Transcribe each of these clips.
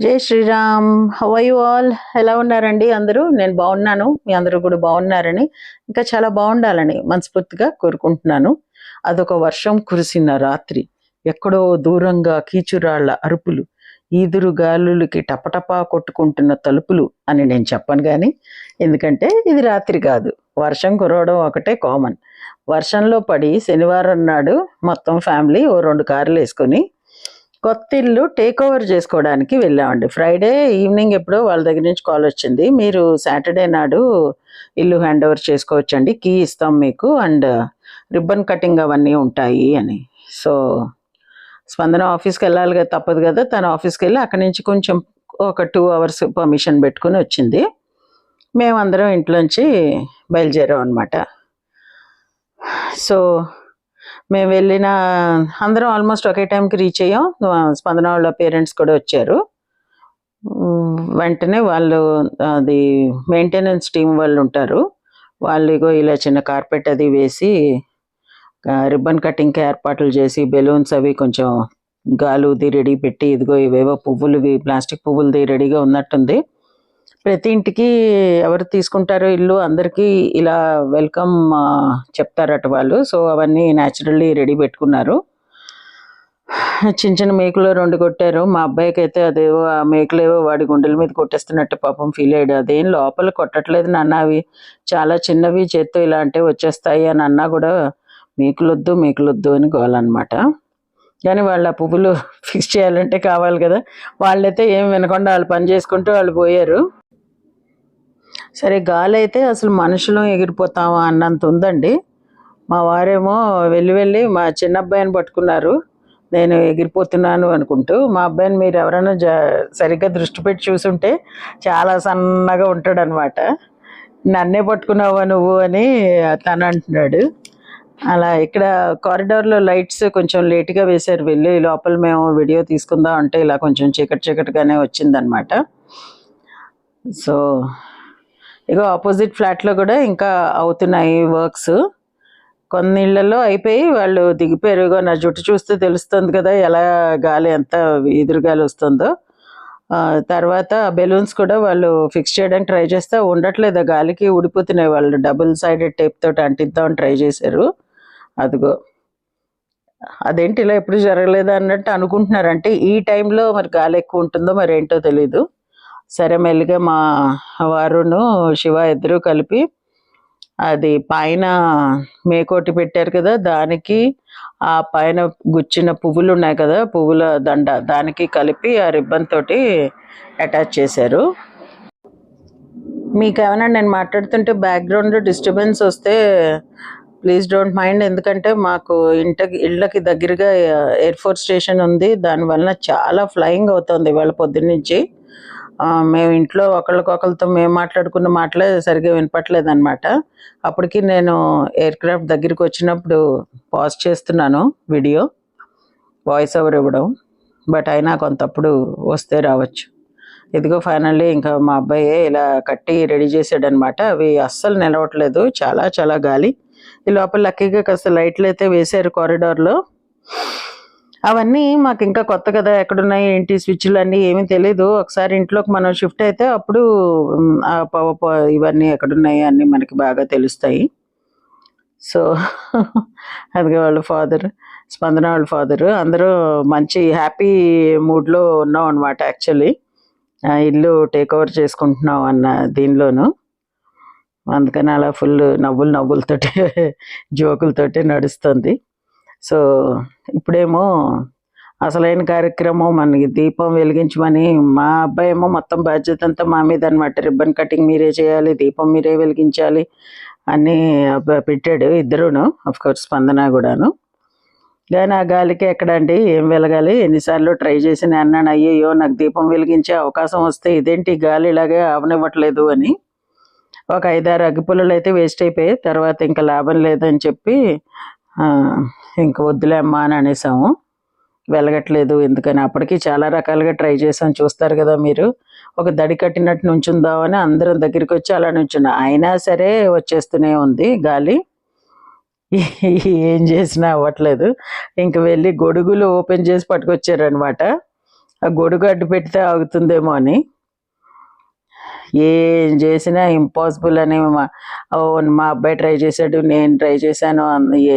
జై Shriram. How are you all? ఎలా ఉన్నారండి అందరూ? నేను బాగున్నాను, మీ అందరూ కూడా బాగున్నారని, ఇంకా చాలా బాగుండాలని మనస్ఫూర్తిగా కోరుకుంటున్నాను. అదొక వర్షం కురిసిన రాత్రి, ఎక్కడో దూరంగా కీచురాళ్ల అరుపులు, ఈదురు గాలులకి టపటపా కొట్టుకుంటున్న తలుపులు అని నేను చెప్పను కానీ, ఎందుకంటే ఇది రాత్రి కాదు, వర్షం కురవడం ఒకటే కామన్. వర్షంలో పడి శనివారం నాడు మొత్తం ఫ్యామిలీ ఓ 2 కార్లు వేసుకొని కొత్త ఇల్లు టేక్ ఓవర్ చేసుకోవడానికి వెళ్ళామండి. ఫ్రైడే ఈవినింగ్ ఎప్పుడో వాళ్ళ దగ్గర నుంచి కాల్ వచ్చింది, మీరు సాటర్డే నాడు ఇల్లు హ్యాండ్ ఓవర్ చేసుకోవచ్చండి, కీ ఇస్తాం మీకు, అండ్ రిబ్బన్ కటింగ్ అవన్నీ ఉంటాయి అని. సో స్పందన ఆఫీస్కి వెళ్ళాలి కదా, తప్పదు కదా, తన ఆఫీస్కి వెళ్ళి అక్కడి నుంచి కొంచెం ఒక 2 hours పర్మిషన్ పెట్టుకుని వచ్చింది. మేమందరం ఇంట్లోంచి బయలుదేరాం అనమాట. సో మేము వెళ్ళిన అందరం ఆల్మోస్ట్ ఒకే టైంకి రీచ్ అయ్యాం. స్పందన వాళ్ళ పేరెంట్స్ కూడా వచ్చారు. వెంటనే వాళ్ళు అది మెయింటెనెన్స్ టీం వాళ్ళు ఉంటారు, వాళ్ళు ఇగో ఇలా చిన్న కార్పెట్ అది వేసి రిబ్బన్ కటింగ్కి ఏర్పాట్లు చేసి బెలూన్స్ అవి కొంచెం గాలుది రెడీ పెట్టి, ఇదిగో ఇవేవో పువ్వులువి ప్లాస్టిక్ పువ్వులది రెడీగా ఉన్నట్టుంది. ప్రతి ఇంటికి ఎవరు తీసుకుంటారో ఇల్లు అందరికీ ఇలా వెల్కమ్ చెప్తారట వాళ్ళు. సో అవన్నీ న్యాచురల్లీ రెడీ పెట్టుకున్నారు. చిన్న చిన్న మేకులు 2 కొట్టారు. మా అబ్బాయికి అయితే అదేవో ఆ మేకులేవో వాడి గుండెల మీద కొట్టేస్తున్నట్టు పాపం ఫీల్ అయ్యాడు. అదేం లోపల కొట్టట్లేదు నాన్న, అవి చాలా చిన్నవి, చేత్తో ఇలా అంటే వచ్చేస్తాయి అని అన్నా కూడా మేకులొద్దు మేకులొద్దు అని గోలన్నమాట. కానీ వాళ్ళు ఆ పువ్వులు ఫిక్స్ చేయాలంటే కావాలి కదా, వాళ్ళైతే ఏం వినకుండా వాళ్ళు పని చేసుకుంటూ వాళ్ళు పోయారు. సరే గాలి అయితే అసలు మనుషులు ఎగిరిపోతామా అన్నంత ఉందండి. మా వారేమో వెళ్ళి మా చిన్న అబ్బాయిని పట్టుకున్నారు, నేను ఎగిరిపోతున్నాను అనుకుంటూ. మా అబ్బాయిని మీరు ఎవరైనా సరిగ్గా దృష్టి పెట్టి చూసుంటే చాలా సన్నగా ఉంటాడు అనమాట. నన్నే పట్టుకున్నావా నువ్వు అని తను అంటున్నాడు. అలా ఇక్కడ కారిడార్లో లైట్స్ కొంచెం లేట్గా వేశారు, వెళ్ళి లోపల మేము వీడియో తీసుకుందాం అంటే ఇలా కొంచెం చీకటిగానే వచ్చిందనమాట. సో ఇగో ఆపోజిట్ ఫ్లాట్లో కూడా ఇంకా అవుతున్నాయి వర్క్స్. కొన్ని ఇళ్లలో అయిపోయి వాళ్ళు దిగిపోయారు. ఇగో నా జుట్టు చూస్తే తెలుస్తుంది కదా ఎలా గాలి ఎంత ఎదురుగాలి వస్తుందో. తర్వాత బెలూన్స్ కూడా వాళ్ళు ఫిక్స్ చేయడానికి ట్రై చేస్తే ఉండట్లేదు, గాలికి ఊడిపోతున్నాయి. వాళ్ళు డబుల్ సైడెడ్ టేప్ తోటి అంటిద్దామని ట్రై చేశారు. అదిగో అదేంటి ఇలా ఎప్పుడు జరగలేదు అన్నట్టు అనుకుంటున్నారు. అంటే ఈ టైంలో మరి గాలి ఎక్కువ ఉంటుందో మరి ఏంటో తెలీదు. సరే మెల్లిగా మా వారును శివ ఇద్దరు కలిపి అది పైన మేకోటి పెట్టారు కదా, దానికి ఆ పైన గుచ్చిన పువ్వులు ఉన్నాయి కదా, పువ్వుల దండ, దానికి కలిపి ఆ రిబ్బన్ తోటి అటాచ్ చేశారు. మీకు ఏమైనా నేను మాట్లాడుతుంటే బ్యాక్గ్రౌండ్ డిస్టర్బెన్స్ వస్తే ప్లీజ్ డోంట్ మైండ్, ఎందుకంటే మాకు ఇళ్ళకి దగ్గరగా ఎయిర్ ఫోర్స్ స్టేషన్ ఉంది, దానివల్ల చాలా ఫ్లయింగ్ అవుతుంది వాళ్ళ పొద్దున్నుంచి. మేము ఇంట్లో ఒకళ్ళతో మేము మాట్లాడుకున్న మాటలే సరిగ్గా వినపట్లేదు అనమాట. అప్పటికి నేను ఎయిర్ క్రాఫ్ట్ దగ్గరికి వచ్చినప్పుడు పాజ్ చేస్తున్నాను వీడియో, వాయిస్ ఓవర్ ఇవ్వడం, బట్ అయినా కొంతప్పుడు వస్తే రావచ్చు. ఇదిగో ఫైనల్లీ ఇంకా మా అబ్బాయి ఇలా కట్టి రెడీ చేసాడనమాట. అవి అస్సలు నిలవట్లేదు, చాలా చాలా గాలి. ఈ లోపల లక్కీగా కాస్త లైట్లు అయితే వేశారు కారిడార్లో. అవన్నీ మాకు ఇంకా కొత్త కదా, ఎక్కడున్నాయి ఏంటి స్విచ్లు అన్నీ ఏమీ తెలీదు. ఒకసారి ఇంట్లోకి మనం షిఫ్ట్ అయితే అప్పుడు ఇవన్నీ ఎక్కడున్నాయి అన్నీ మనకి బాగా తెలుస్తాయి. సో అదిగా వాళ్ళ ఫాదర్, స్పందన వాళ్ళ ఫాదరు, అందరూ మంచి హ్యాపీ మూడ్లో ఉన్నాం అనమాట. యాక్చువల్లీ ఇల్లు టేక్ ఓవర్ చేసుకుంటున్నాం అన్న దీనిలోను, అందుకని అలా ఫుల్ నవ్వులతోటి జోకులతోటి నడుస్తుంది. సో ఇప్పుడేమో అసలైన కార్యక్రమం, మనకి దీపం వెలిగించమని మా అబ్బాయి ఏమో మొత్తం బాధ్యత అంతా మా మీద అనమాట. రిబ్బన్ కటింగ్ మీరే చేయాలి, దీపం మీరే వెలిగించాలి అని పెట్టాడు. ఇద్దరును, అఫ్కోర్స్ స్పందన కూడాను. కానీ ఆ గాలికి ఎక్కడండి ఏం వెలగాలి, ఎన్నిసార్లు ట్రై చేసి నేను అన్నాను, అయ్యయ్యో నాకు దీపం వెలిగించే అవకాశం వస్తే ఇదేంటి గాలి ఇలాగే అవనివ్వట్లేదు అని. ఒక 5-6 అగ్గిపుల్లలు అయితే వేస్ట్ అయిపోయాయి. తర్వాత ఇంకా లాభం లేదని చెప్పి ఇంక వద్దులే అమ్మా అని అనేసాము, వెలగట్లేదు ఎందుకని. అప్పటికి చాలా రకాలుగా ట్రై చేసాం, చూస్తారు కదా మీరు. ఒక దడి కట్టినట్టు నుంచుందామని అందరం దగ్గరికి వచ్చి అలా నుంచున్నా, అయినా సరే వచ్చేస్తూనే ఉంది గాలి, ఏం చేసినా అవ్వట్లేదు. ఇంక వెళ్ళి గొడుగులు ఓపెన్ చేసి పట్టుకొచ్చారనమాట. ఆ గొడుగు అడ్డు పెడితే ఆగుతుందేమో అని. ఏం చేసినా ఇంపాసిబుల్ అని మా అబ్బాయి ట్రై చేశాడు, నేను ట్రై చేశాను,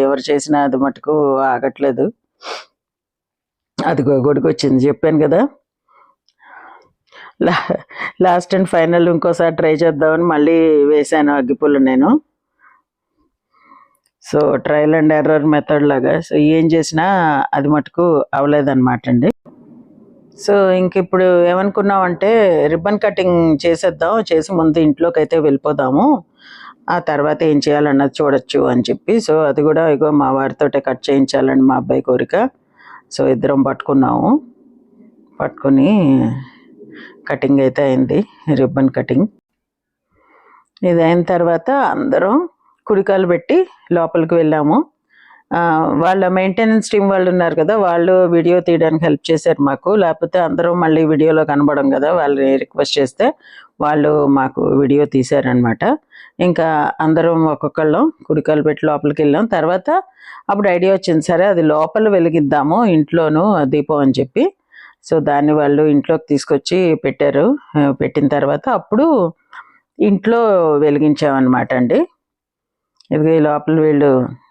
ఎవరు చేసినా అది మటుకు ఆగట్లేదు. అదిగో గొడుగు వచ్చింది, చెప్పాను కదా. లాస్ట్ అండ్ ఫైనల్ ఇంకోసారి ట్రై చేద్దామని మళ్ళీ వేశాను అగ్గిపుల్ల నేను. So trial and error method లాగా. సో ఏం చేసినా అది మటుకు అవ్వలేదన్నమాట అండి. సో ఇంక ఇప్పుడు ఏమనుకున్నామంటే రిబ్బన్ కటింగ్ చేసేద్దాం, చేసి ముందు ఇంట్లోకి అయితే వెళ్ళిపోదాము, ఆ తర్వాత ఏం చేయాలన్నది చూడొచ్చు అని చెప్పి. సో అది కూడా ఇగో మా వారితో కట్ చేయించాలని మా అబ్బాయి కోరిక. సో ఇద్దరం పట్టుకొని కటింగ్ అయితే అయింది, రిబ్బన్ కటింగ్. ఇది అయిన తర్వాత అందరం కుడికాలు పెట్టి లోపలికి వెళ్ళాము. వాళ్ళ మెయింటెనెన్స్ టీం వాళ్ళు ఉన్నారు కదా, వాళ్ళు వీడియో తీయడానికి హెల్ప్ చేశారు మాకు. లేకపోతే అందరం మళ్ళీ వీడియోలో కనబడం కదా, వాళ్ళని రిక్వెస్ట్ చేస్తే వాళ్ళు మాకు వీడియో తీశారనమాట. ఇంకా అందరం ఒక్కొక్కళ్ళం కుడికాలు పెట్టి లోపలికి వెళ్ళాం. తర్వాత అప్పుడు ఐడియా వచ్చింది, సరే అది లోపల వెలిగిద్దాము ఇంట్లోనూ దీపం అని చెప్పి. సో దాన్ని వాళ్ళు ఇంట్లోకి తీసుకొచ్చి పెట్టారు. పెట్టిన తర్వాత అప్పుడు ఇంట్లో వెలిగించామన్నమాట అండి. ఇది లోపల వీళ్ళు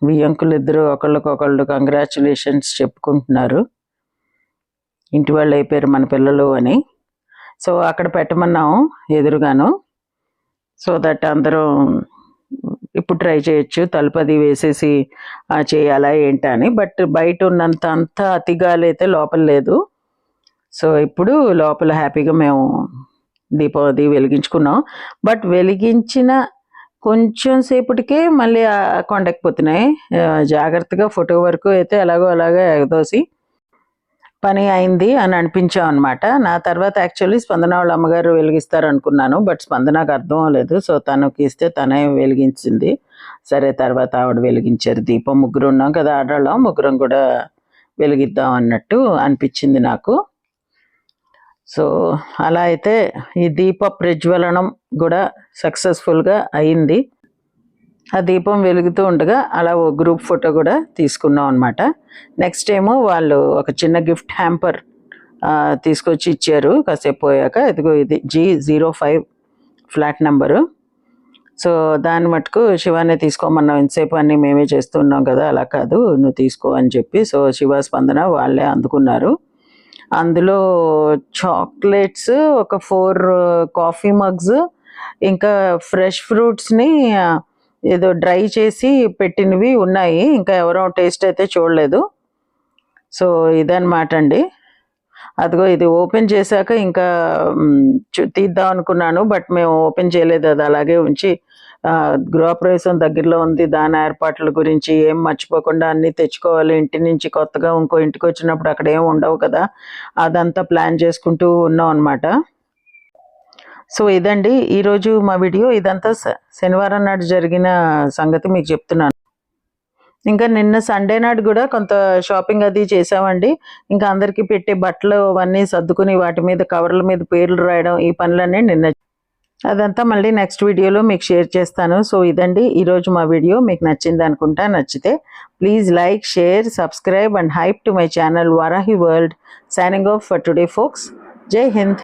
వియ్యంకులు ఇద్దరు ఒకళ్ళకొకళ్ళు కంగ్రాచులేషన్స్ చెప్పుకుంటున్నారు, ఇంటి వాళ్ళు అయిపోయారు మన పిల్లలు అని. సో అక్కడ పెట్టమన్నాము ఎదురుగాను, సో దట్ అందరం ఇప్పుడు ట్రై చేయొచ్చు, తలుపది వేసేసి చేయాలా ఏంటా అని. బట్ బయట ఉన్నంత అతిగాలి అయితే లోపల లేదు. సో ఇప్పుడు లోపల హ్యాపీగా మేము దీపం అది వెలిగించుకున్నాం. బట్ వెలిగించిన కొంచెం సేపటికే మళ్ళీ కొండెక్కిపోతున్నాయి. జాగ్రత్తగా ఫోటో వరకు అయితే అలాగా ఎగదోసి పని అయింది అని అనిపించాం అనమాట. నా తర్వాత యాక్చువల్లీ స్పందన వాళ్ళ అమ్మగారు వెలిగిస్తారు అనుకున్నాను, బట్ స్పందనకు అర్థం అవ్వలేదు. సో తనకి ఇస్తే తనే వెలిగించింది. సరే తర్వాత ఆవిడ వెలిగించారు దీపం. ముగ్గురు ఉన్నాం కదా ఆడవాళ్ళం, ముగ్గురం కూడా వెలిగిద్దాం అన్నట్టు అనిపించింది నాకు. సో అలా అయితే ఈ దీప ప్రజ్వలనం కూడా సక్సెస్ఫుల్గా అయింది. ఆ దీపం వెలుగుతూ ఉండగా అలా ఓ గ్రూప్ ఫోటో కూడా తీసుకున్నాం అనమాట. నెక్స్ట్ ఏమో వాళ్ళు ఒక చిన్న గిఫ్ట్ హ్యాంపర్ తీసుకొచ్చి ఇచ్చారు కాసేపు పోయాక. ఇదిగో ఇది G05 ఫ్లాట్ నెంబరు. సో దాన్ని మటుకు శివానే తీసుకోమన్నాం, ఇంతసేపు అన్నీ మేమే చేస్తున్నాం కదా, అలా కాదు నువ్వు తీసుకో అని చెప్పి. సో శివ స్పందన వాళ్ళే అందుకున్నారు. అందులో చాక్లెట్స్, ఒక 4 కాఫీ మగ్స్, ఇంకా ఫ్రెష్ ఫ్రూట్స్ని ఏదో డ్రై చేసి పెట్టినవి ఉన్నాయి. ఇంకా ఎవరో టేస్ట్ అయితే చూడలేదు. సో ఇదన్నమాట అండి. అదిగో ఇది ఓపెన్ చేశాక ఇంకా తీద్దాం అనుకున్నాను, బట్ మేము ఓపెన్ చేయలేదు, అది అలాగే ఉంచి గృహప్రవేశం దగ్గరలో ఉంది, దాని ఏర్పాట్ల గురించి ఏం మర్చిపోకుండా అన్నీ తెచ్చుకోవాలి. ఇంటి నుంచి కొత్తగా ఇంకో ఇంటికి వచ్చినప్పుడు అక్కడ ఏం ఉండవు కదా, అదంతా ప్లాన్ చేసుకుంటూ ఉన్నాం అనమాట. సో ఇదండి ఈరోజు మా వీడియో. ఇదంతా శనివారం నాడు జరిగిన సంగతి మీకు చెప్తున్నాను. ఇంకా నిన్న సండే నాడు కూడా కొంత షాపింగ్ అది చేసామండి. ఇంకా అందరికీ పెట్టే బట్టలు అవన్నీ సర్దుకుని వాటి మీద కవర్ల మీద పేర్లు రాయడం, ఈ పనులన్నీ నిన్న. అదంతా మళ్ళీ నెక్స్ట్ వీడియోలో మీకు షేర్ చేస్తాను. సో ఇదండి ఈరోజు మా వీడియో. మీకు నచ్చింది అనుకుంటా. నచ్చితే please like, share, subscribe and hype to my channel Varahi world. Signing off for today folks. జై హింద్.